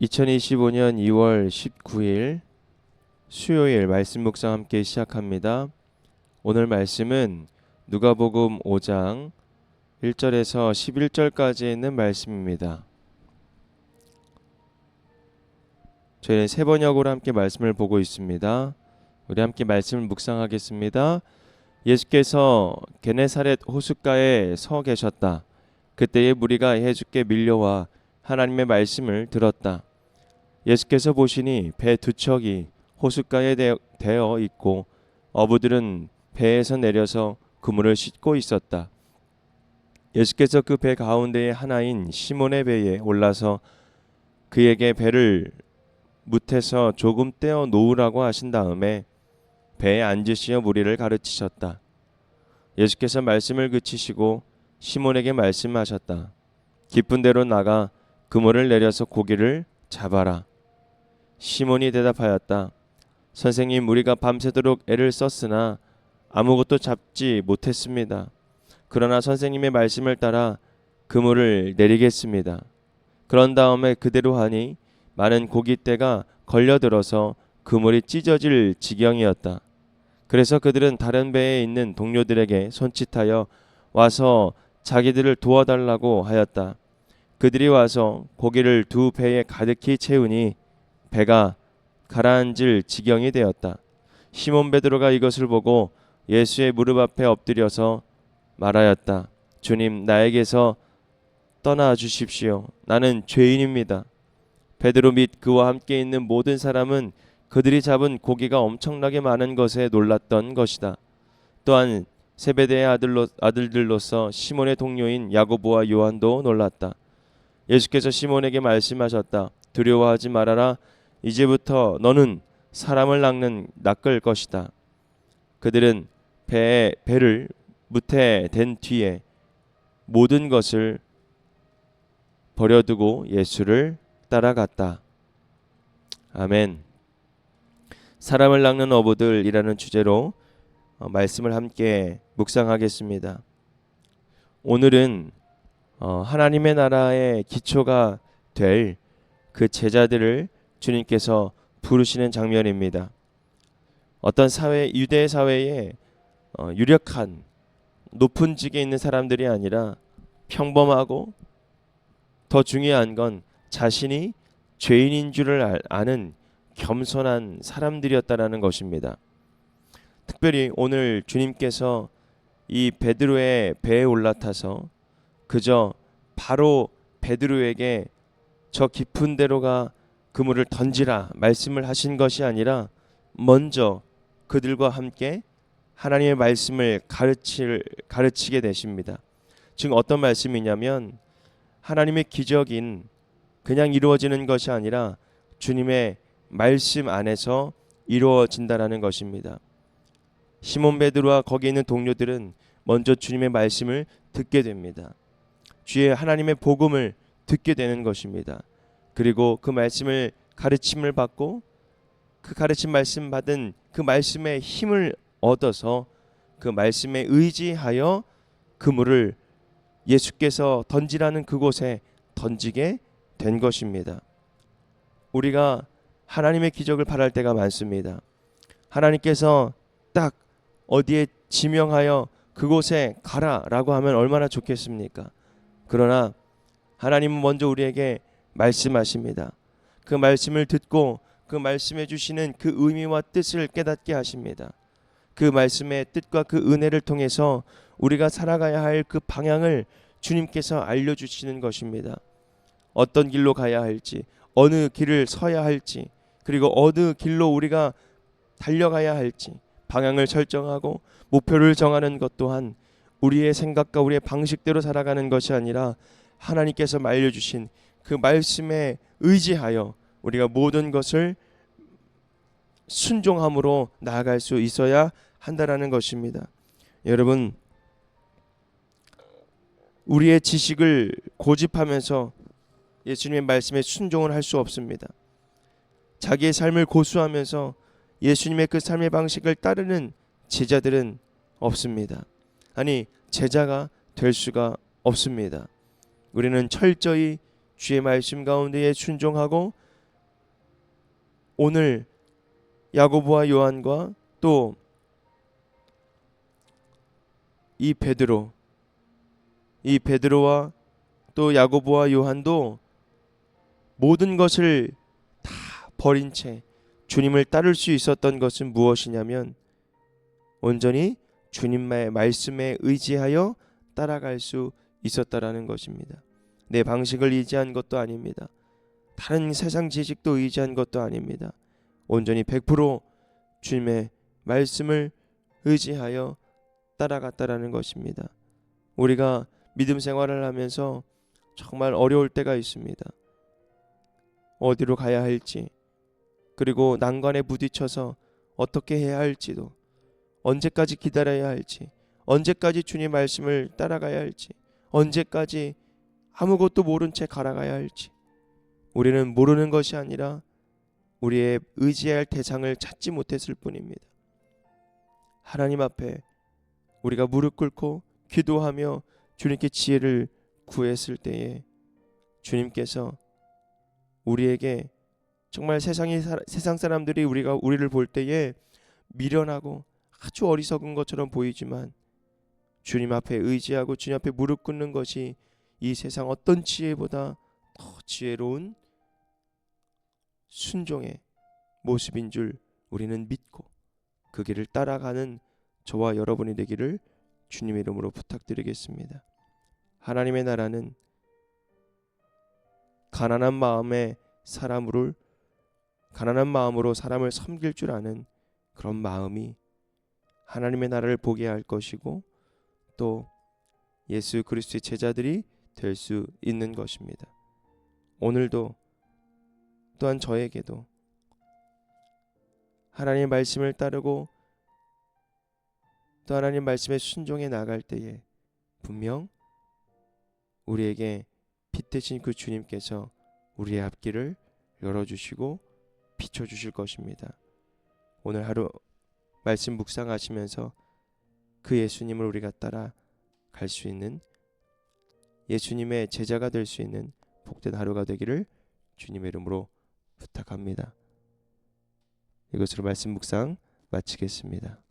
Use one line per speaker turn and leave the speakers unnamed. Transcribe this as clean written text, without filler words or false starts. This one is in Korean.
2025년 2월 19일 수요일 말씀 묵상 함께 시작합니다. 오늘 말씀은 누가복음 5장 1절에서 11절까지 있는 말씀입니다. 저희는 세 번역으로 함께 말씀을 보고 있습니다. 우리 함께 말씀을 묵상하겠습니다. 예수께서 게네사렛 호숫가에 서 계셨다. 그때에 무리가 해주께 밀려와 하나님의 말씀을 들었다. 예수께서 보시니 배 두 척이 호숫가에 대어 있고 어부들은 배에서 내려서 그물을 싣고 있었다. 예수께서 그 배 가운데의 하나인 시몬의 배에 올라서 그에게 배를 뭇에서 조금 떼어 놓으라고 하신 다음에 배에 앉으시어 무리를 가르치셨다. 예수께서 말씀을 그치시고 시몬에게 말씀하셨다. 깊은 데로 나가 그물을 내려서 고기를 잡아라. 시몬이 대답하였다. 선생님, 우리가 밤새도록 애를 썼으나 아무것도 잡지 못했습니다. 그러나 선생님의 말씀을 따라 그물을 내리겠습니다. 그런 다음에 그대로 하니 많은 고깃대가 걸려들어서 그물이 찢어질 지경이었다. 그래서 그들은 다른 배에 있는 동료들에게 손짓하여 와서 자기들을 도와달라고 하였다. 그들이 와서 고기를 두 배에 가득히 채우니 배가 가라앉을 지경이 되었다. 시몬 베드로가 이것을 보고 예수의 무릎 앞에 엎드려서 말하였다. 주님, 나에게서 떠나 주십시오. 나는 죄인입니다. 베드로 및 그와 함께 있는 모든 사람은 그들이 잡은 고기가 엄청나게 많은 것에 놀랐던 것이다. 또한 세베대의 아들들로서 시몬의 동료인 야고보와 요한도 놀랐다. 예수께서 시몬에게 말씀하셨다. 두려워하지 말아라. 이제부터 너는 사람을 낚을 것이다. 그들은 배를 뭇에 댄 뒤에 모든 것을 버려두고 예수를 따라갔다. 아멘. 사람을 낚는 어부들이라는 주제로 말씀을 함께 묵상하겠습니다. 오늘은 하나님의 나라의 기초가 될 그 제자들을 주님께서 부르시는 장면입니다. 어떤 유대 사회에 유력한 높은 직에 있는 사람들이 아니라 평범하고 더 중요한 건 자신이 죄인인 줄을 아는 겸손한 사람들이었다라는 것입니다. 특별히 오늘 주님께서 이 베드로의 배에 올라타서 그저 바로 베드로에게 저 깊은 데로가 그물을 던지라 말씀을 하신 것이 아니라 먼저 그들과 함께 하나님의 말씀을 가르치게 되십니다. 지금 어떤 말씀이냐면 하나님의 기적인 그냥 이루어지는 것이 아니라 주님의 말씀 안에서 이루어진다라는 것입니다. 시몬 베드로와 거기에 있는 동료들은 먼저 주님의 말씀을 듣게 됩니다. 주의 하나님의 복음을 듣게 되는 것입니다. 그리고 그 말씀을 가르침을 받고 그 가르침 말씀 받은 그 말씀의 힘을 얻어서 그 말씀에 의지하여 그물을 예수께서 던지라는 그곳에 던지게 된 것입니다. 우리가 하나님의 기적을 바랄 때가 많습니다. 하나님께서 딱 어디에 지명하여 그곳에 가라라고 하면 얼마나 좋겠습니까? 그러나 하나님은 먼저 우리에게 말씀하십니다. 그 말씀을 듣고 그 말씀해 주시는 그 의미와 뜻을 깨닫게 하십니다. 그 말씀의 뜻과 그 은혜를 통해서 우리가 살아가야 할 그 방향을 주님께서 알려주시는 것입니다. 어떤 길로 가야 할지, 어느 길을 서야 할지, 그리고 어느 길로 우리가 달려가야 할지 방향을 설정하고 목표를 정하는 것 또한 우리의 생각과 우리의 방식대로 살아가는 것이 아니라 하나님께서 알려주신 그 말씀에 의지하여 우리가 모든 것을 순종함으로 나아갈 수 있어야 한다라는 것입니다. 여러분, 우리의 지식을 고집하면서 예수님의 말씀에 순종을 할 수 없습니다. 자기의 삶을 고수하면서 예수님의 그 삶의 방식을 따르는 제자들은 없습니다. 아니, 제자가 될 수가 없습니다. 우리는 철저히 주의 말씀 가운데에 순종하고 오늘 야고보와 요한과 또 이 베드로와 또 야고보와 요한도 모든 것을 다 버린 채 주님을 따를 수 있었던 것은 무엇이냐면 온전히 주님의 말씀에 의지하여 따라갈 수 있었다라는 것입니다. 내 방식을 의지한 것도 아닙니다. 다른 세상 지식도 의지한 것도 아닙니다. 온전히 100% 주님의 말씀을 의지하여 따라갔다라는 것입니다. 우리가 믿음 생활을 하면서 정말 어려울 때가 있습니다. 어디로 가야 할지, 그리고 난관에 부딪혀서 어떻게 해야 할지도, 언제까지 기다려야 할지, 언제까지 주님 말씀을 따라가야 할지, 언제까지 아무것도 모른 채 갈아가야 할지, 우리는 모르는 것이 아니라 우리의 의지해야 할 대상을 찾지 못했을 뿐입니다. 하나님 앞에 우리가 무릎 꿇고 기도하며 주님께 지혜를 구했을 때에 주님께서 우리에게 정말 세상 사람들이 우리를 볼 때에 미련하고 아주 어리석은 것처럼 보이지만 주님 앞에 의지하고 주님 앞에 무릎 꿇는 것이 이 세상 어떤 지혜보다 더 지혜로운 순종의 모습인 줄 우리는 믿고 그 길을 따라가는 저와 여러분이 되기를 주님의 이름으로 부탁드리겠습니다. 하나님의 나라는 가난한 마음으로 사람을 섬길 줄 아는 그런 마음이 하나님의 나라를 보게 할 것이고 또 예수 그리스도의 제자들이 될 수 있는 것입니다. 오늘도 또한 저에게도 하나님의 말씀을 따르고 또 하나님 말씀에 순종해 나갈 때에 분명 우리에게 빛 되신 그 주님께서 우리의 앞길을 열어주시고 비춰주실 것입니다. 오늘 하루 말씀 묵상하시면서 그 예수님을 우리가 따라갈 수 있는 예수님의 제자가 될 수 있는 복된 하루가 되기를 주님의 이름으로 부탁합니다. 이것으로 말씀 묵상 마치겠습니다.